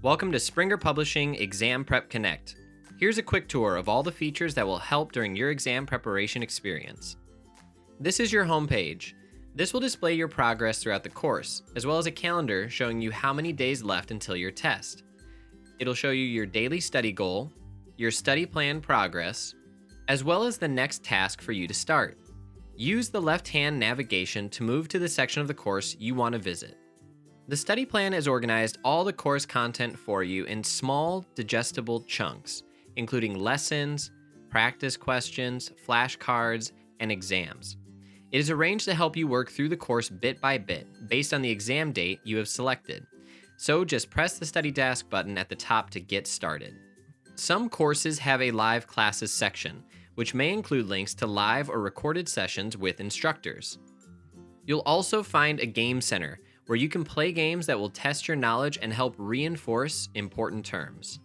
Welcome to Springer Publishing ExamPrepConnect. Here's a quick tour of all the features that will help during your exam preparation experience. This is your homepage. This will display your progress throughout the course, as well as a calendar showing you how many days left until your test. It'll show you your daily study goal, your study plan progress, as well as the next task for you to start. Use the left-hand navigation to move to the section of the course you want to visit. The study plan has organized all the course content for you in small, digestible chunks, including lessons, practice questions, flashcards, and exams. It is arranged to help you work through the course bit by bit, based on the exam date you have selected. So just press the Study Task button at the top to get started. Some courses have a live classes section, which may include links to live or recorded sessions with instructors. You'll also find a game center, where you can play games that will test your knowledge and help reinforce important terms.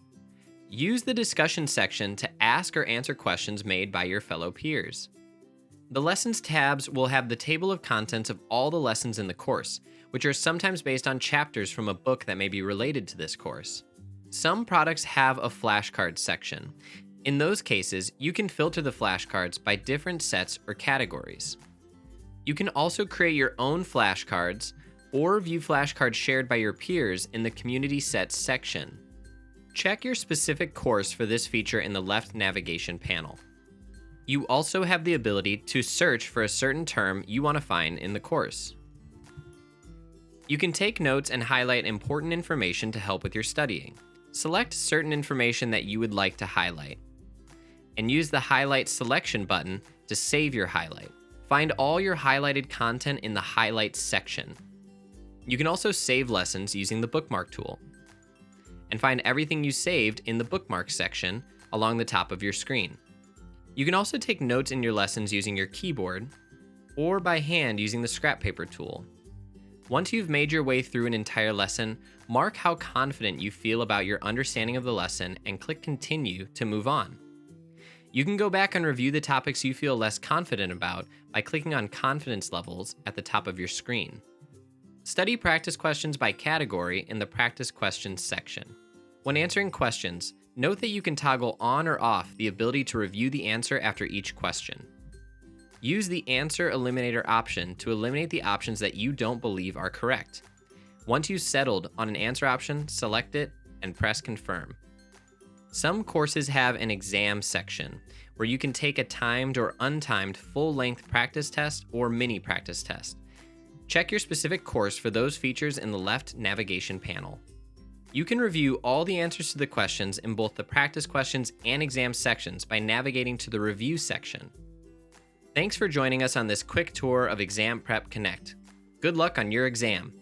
Use the discussion section to ask or answer questions made by your fellow peers. The Lessons tabs will have the table of contents of all the lessons in the course, which are sometimes based on chapters from a book that may be related to this course. Some products have a flashcards section. In those cases, you can filter the flashcards by different sets or categories. You can also create your own flashcards or view flashcards shared by your peers in the Community Sets section. Check your specific course for this feature in the left navigation panel. You also have the ability to search for a certain term you want to find in the course. You can take notes and highlight important information to help with your studying. Select certain information that you would like to highlight, and use the Highlight Selection button to save your highlight. Find all your highlighted content in the Highlights section. You can also save lessons using the Bookmark tool, and find everything you saved in the Bookmarks section along the top of your screen. You can also take notes in your lessons using your keyboard, or by hand using the scrap paper tool. Once you've made your way through an entire lesson, mark how confident you feel about your understanding of the lesson and click Continue to move on. You can go back and review the topics you feel less confident about by clicking on confidence levels at the top of your screen. Study practice questions by category in the Practice Questions section. When answering questions, note that you can toggle on or off the ability to review the answer after each question. Use the Answer Eliminator option to eliminate the options that you don't believe are correct. Once you've settled on an answer option, select it and press Confirm. Some courses have an exam section, where you can take a timed or untimed full-length practice test or mini practice test. Check your specific course for those features in the left navigation panel. You can review all the answers to the questions in both the practice questions and exam sections by navigating to the Review section. Thanks for joining us on this quick tour of ExamPrepConnect. Good luck on your exam.